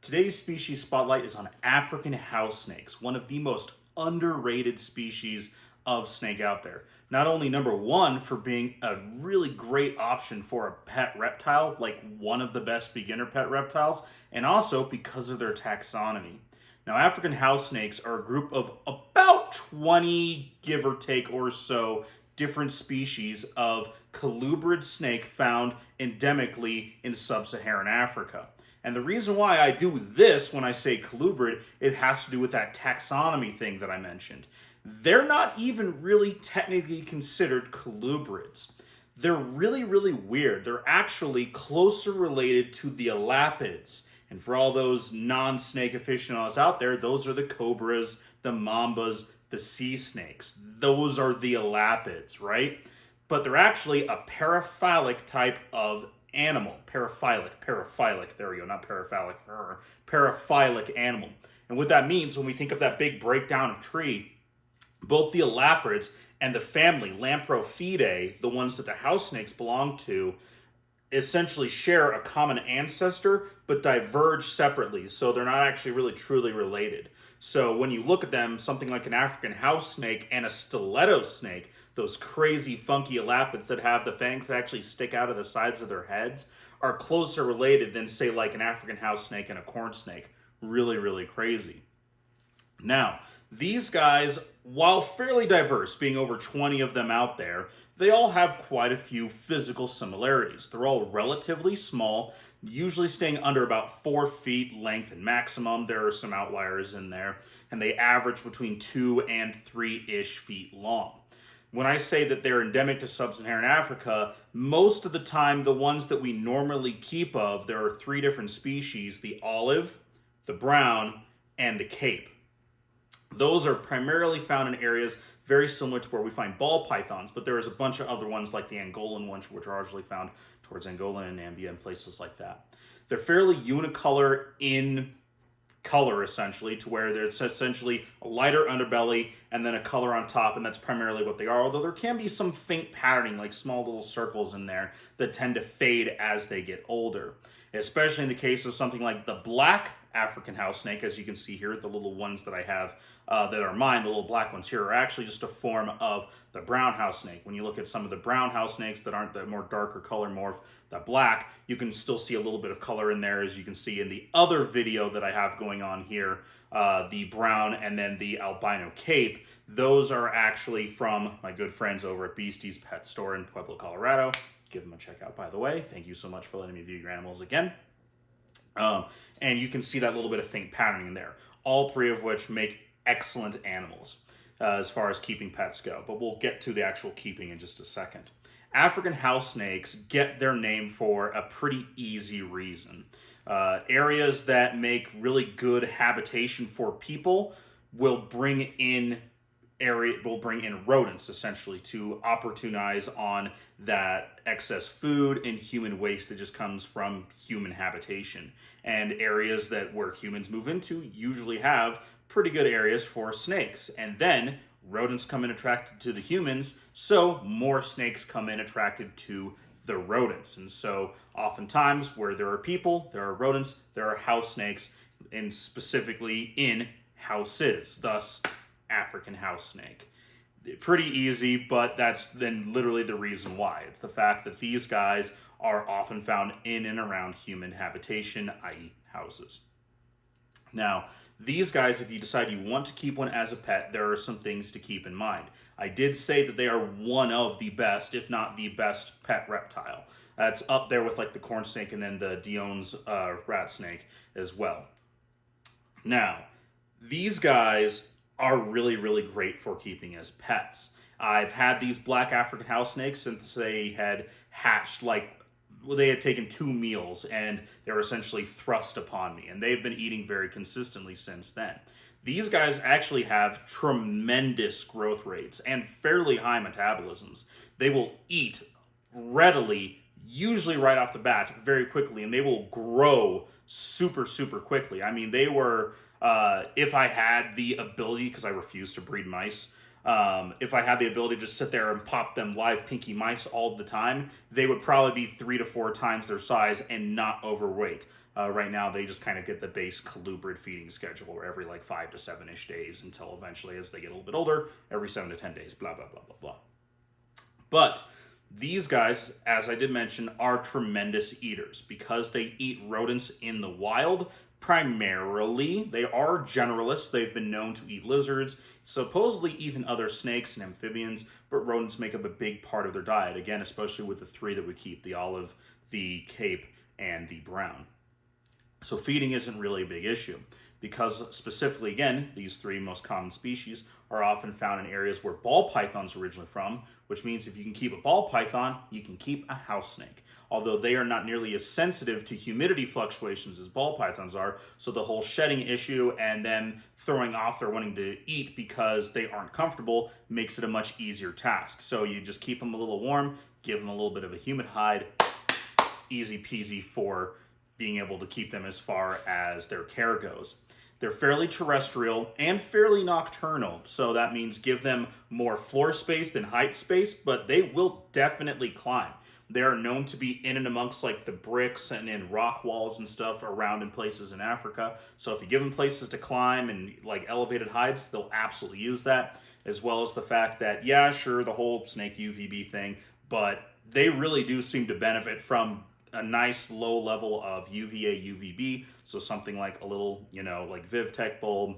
Today's species spotlight is on African house snakes, one of the most underrated species of snake out there. Not only number one for being a really great option for a pet reptile, like one of the best beginner pet reptiles, and also because of their taxonomy. Now, African house snakes are a group of about 20, give or take or so, different species of colubrid snake found endemically in sub-Saharan Africa. And the reason why I do this when I say colubrid, it has to do with that taxonomy thing that I mentioned. They're not even really technically considered colubrids. They're really, really weird. They're actually closer related to the elapids. And for all those non-snake aficionados out there, those are the cobras, the mambas, the sea snakes. Those are the elapids, right? But they're actually a paraphilic type of animal. Paraphilic, there we go, not paraphilic, paraphilic animal. And what that means when we think of that big breakdown of tree, both the elapids and the family Lampropheidae, the ones that the house snakes belong to, essentially share a common ancestor but diverge separately, so they're not actually really truly related. So when you look at them, something like an African house snake and a stiletto snake, those crazy funky elapids that have the fangs that actually stick out of the sides of their heads, are closer related than, say, like an African house snake and a corn snake. Really, really crazy. Now, these guys, while fairly diverse, being over 20 of them out there, they all have quite a few physical similarities. They're all relatively small, usually staying under about 4 feet length and maximum. There are some outliers in there, and they average between 2 and 3-ish feet long. When I say that they're endemic to sub-Saharan Africa, most of the time the ones that we normally keep of, there are 3 different species: the olive, the brown, and the cape. Those are primarily found in areas very similar to where we find ball pythons, but there is a bunch of other ones like the Angolan ones, which are largely found towards Angola and Namibia and places like that. They're fairly unicolor in color, essentially, to where there's essentially a lighter underbelly and then a color on top, and that's primarily what they are, although there can be some faint patterning, like small little circles in there that tend to fade as they get older, especially in the case of something like the black African house snake. As you can see here, the little ones that I have that are mine, the little black ones here, are actually just a form of the brown house snake. When you look at some of the brown house snakes that aren't the more darker color morph, the black, you can still see a little bit of color in there, as you can see in the other video that I have going on here, the brown and then the albino cape. Those are actually from my good friends over at Beastie's Pet Store in Pueblo, Colorado. Give them a check out, by the way. Thank you so much for letting me view your animals again. And you can see that little bit of faint patterning in there. All 3 of which make excellent animals as far as keeping pets go. But we'll get to the actual keeping in just a second. African house snakes get their name for a pretty easy reason. Areas that make really good habitation for people will bring in rodents, essentially, to opportunize on that excess food and human waste that just comes from human habitation. And areas where humans move into usually have pretty good areas for snakes. And then rodents come in attracted to the humans, so more snakes come in attracted to the rodents. And so oftentimes where there are people, there are rodents, there are house snakes, and specifically in houses, thus African house snake. Pretty easy, but that's then literally the reason why. It's the fact that these guys are often found in and around human habitation, i.e. houses. Now, these guys, if you decide you want to keep one as a pet, there are some things to keep in mind. I did say that they are one of the best, if not the best, pet reptile. That's up there with like the corn snake and then the Dion's rat snake as well. Now, these guys are really, really great for keeping as pets. I've had these black African house snakes since they had hatched, they had taken 2 meals and they were essentially thrust upon me, and they've been eating very consistently since then. These guys actually have tremendous growth rates and fairly high metabolisms. They will eat readily, usually right off the bat, very quickly, and they will grow super, super quickly. I mean, they were, if I had the ability, because I refuse to breed mice, if I had the ability to just sit there and pop them live pinky mice all the time, they would probably be 3 to 4 times their size and not overweight. Right now, they just kind of get the base colubrid feeding schedule, where every like 5 to 7-ish days, until eventually, as they get a little bit older, every 7 to 10 days, blah, blah, blah, blah, blah. But these guys, as I did mention, are tremendous eaters because they eat rodents in the wild. Primarily, they are generalists. They've been known to eat lizards, supposedly even other snakes and amphibians, but rodents make up a big part of their diet. Again, especially with the three that we keep, the olive, the cape, and the brown. So feeding isn't really a big issue because specifically, again, these three most common species are often found in areas where ball pythons are originally from, which means if you can keep a ball python, you can keep a house snake. Although they are not nearly as sensitive to humidity fluctuations as ball pythons are, so the whole shedding issue and them throwing off their wanting to eat because they aren't comfortable makes it a much easier task. So you just keep them a little warm, give them a little bit of a humid hide, easy peasy for being able to keep them as far as their care goes. They're fairly terrestrial and fairly nocturnal, so that means give them more floor space than height space, but they will definitely climb. They are known to be in and amongst like the bricks and in rock walls and stuff around in places in Africa. So if you give them places to climb and like elevated heights, they'll absolutely use that, as well as the fact that, yeah, sure, the whole snake UVB thing, but they really do seem to benefit from a nice low level of UVA, UVB. So something like a little, like VivTech bulb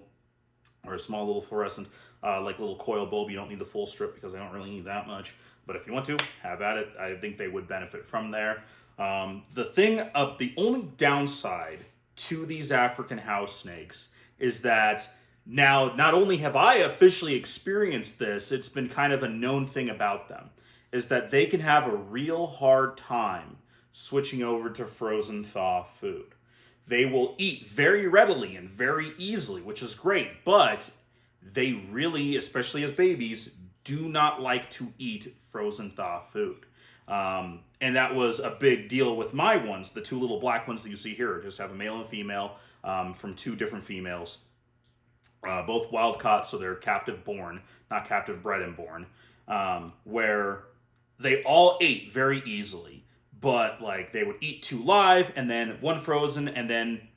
or a small little fluorescent, like little coil bulb. You don't need the full strip because they don't really need that much. But if you want to, have at it. I think they would benefit from there. The only downside to these African house snakes is that now, not only have I officially experienced this, it's been kind of a known thing about them, is that they can have a real hard time switching over to frozen thaw food. They will eat very readily and very easily, which is great, but they really, especially as babies, do not like to eat frozen thaw food. And that was a big deal with my ones. The two little black ones that you see here just have a male and female from two different females. Both wild caught, so they're captive born, not captive bred and born, where they all ate very easily. But like they would eat two live and then one frozen and then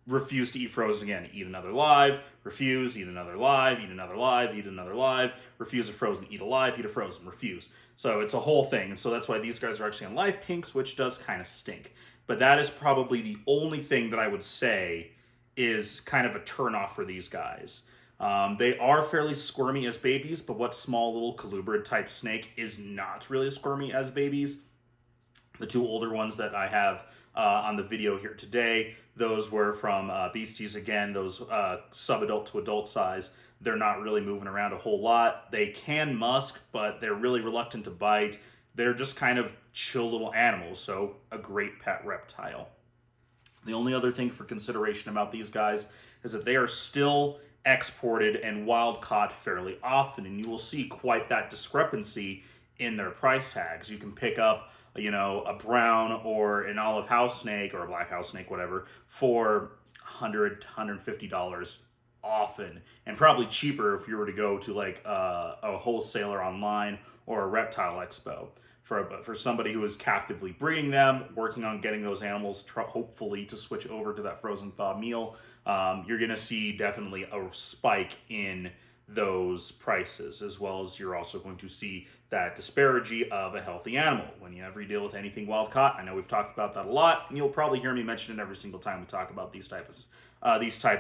refuse to eat frozen again. Eat another live, refuse, eat another live, eat another live, eat another live, refuse a frozen, eat a live, eat a frozen, refuse. So it's a whole thing. And so that's why these guys are actually on live pinks, which does kind of stink. But that is probably the only thing that I would say is kind of a turnoff for these guys. They are fairly squirmy as babies, but what small little colubrid type snake is not really squirmy as babies? The two older ones that I have on the video here today, those were from Beasties again, those sub-adult to adult size. They're not really moving around a whole lot. They can musk, but they're really reluctant to bite. They're just kind of chill little animals, so a great pet reptile. The only other thing for consideration about these guys is that they are still exported and wild caught fairly often, and you will see quite that discrepancy in their price tags. You can pick up a brown or an olive house snake or a black house snake, whatever, for $100, $150 often, and probably cheaper if you were to go to like a wholesaler online or a reptile expo. For somebody who is captively breeding them, working on getting those animals hopefully to switch over to that frozen thaw meal, you're going to see definitely a spike in those prices, as well as you're also going to see that disparity of a healthy animal. When you ever deal with anything wild caught, I know we've talked about that a lot, and you'll probably hear me mention it every single time we talk about these type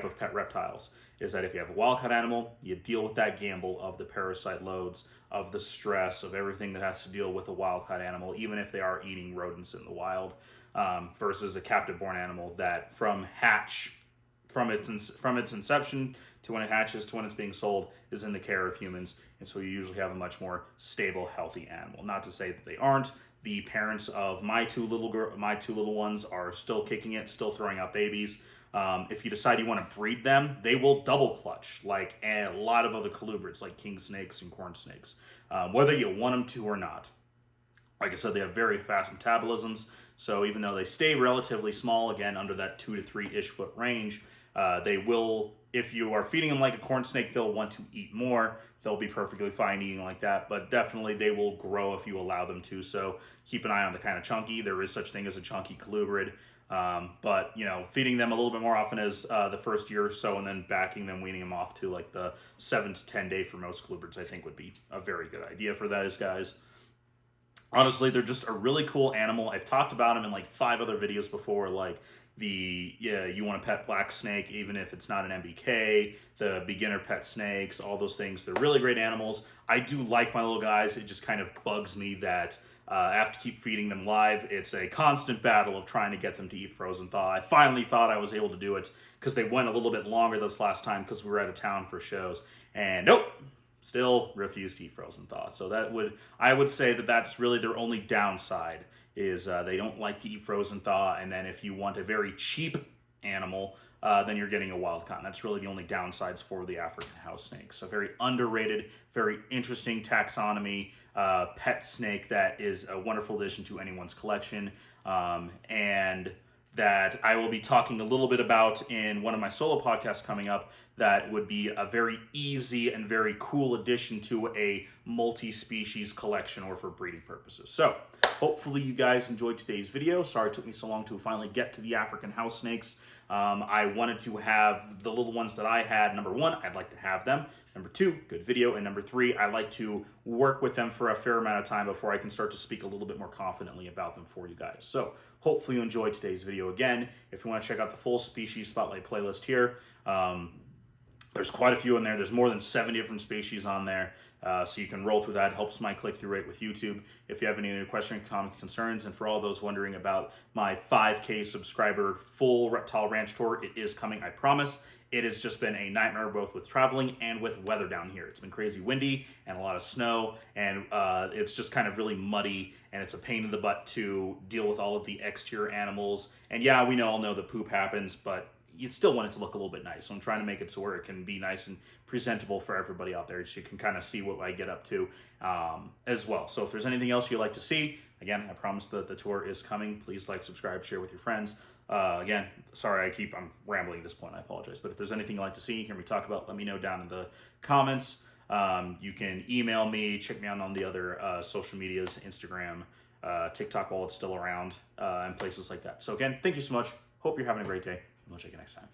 of pet reptiles, is that if you have a wild caught animal, you deal with that gamble of the parasite loads, of the stress, of everything that has to deal with a wild caught animal, even if they are eating rodents in the wild, versus a captive born animal that from its inception to when it hatches to when it's being sold is in the care of humans, and so you usually have a much more stable, healthy animal. Not to say that they aren't. The parents of my two little ones are still kicking it, still throwing out babies. If you decide you want to breed them, they will double clutch like a lot of other colubrids, like king snakes and corn snakes, whether you want them to or not. Like I said, they have very fast metabolisms, so even though they stay relatively small, again under that 2 to 3-ish foot range, they will, if you are feeding them like a corn snake, they'll want to eat more. They'll be perfectly fine eating like that, but definitely they will grow if you allow them to, so keep an eye on the kind of chunky. There is such thing as a chunky colubrid. But, you know, feeding them a little bit more often as the first year or so, and then backing them, weaning them off to like the 7 to 10 day for most colubrids, I think would be a very good idea for those guys. Honestly, they're just a really cool animal. I've talked about them in like 5 other videos before, like you want to pet black snake, even if it's not an MBK, the beginner pet snakes, all those things. They're really great animals. I do like my little guys. It just kind of bugs me that I have to keep feeding them live. It's a constant battle of trying to get them to eat frozen thaw. I finally thought I was able to do it because they went a little bit longer this last time because we were out of town for shows. And nope, still refuse to eat frozen thaw. So I would say that that's really their only downside is they don't like to eat frozen thaw. And then if you want a very cheap animal, then you're getting a wild caught. That's really the only downsides for the African house snake. So very underrated, very interesting taxonomy pet snake that is a wonderful addition to anyone's collection. And that I will be talking a little bit about in one of my solo podcasts coming up that would be a very easy and very cool addition to a multi-species collection or for breeding purposes. So hopefully you guys enjoyed today's video. Sorry it took me so long to finally get to the African house snakes. I wanted to have the little ones that I had. Number 1, I'd like to have them. Number 2, good video. And number 3, I like to work with them for a fair amount of time before I can start to speak a little bit more confidently about them for you guys. So hopefully you enjoyed today's video. Again, if you want to check out the full species spotlight playlist here, there's quite a few in there. There's more than 70 different species on there. So you can roll through that. Helps my click-through rate with YouTube. If you have any other questions, comments, concerns, and for all those wondering about my 5K subscriber full reptile ranch tour, it is coming, I promise. It has just been a nightmare both with traveling and with weather down here. It's been crazy windy and a lot of snow, and it's just kind of really muddy, and it's a pain in the butt to deal with all of the exterior animals. And yeah, we all know that poop happens, but you'd still want it to look a little bit nice. So I'm trying to make it so where it can be nice and presentable for everybody out there, so you can kind of see what I get up to as well. So if there's anything else you'd like to see, again, I promise that the tour is coming. Please like, subscribe, share with your friends. Again, sorry I'm rambling at this point, I apologize. But if there's anything you'd like to see, hear me talk about, let me know down in the comments. You can email me, check me out on the other social medias, Instagram, TikTok while it's still around, and places like that. So again, thank you so much. Hope you're having a great day. We'll check you next time.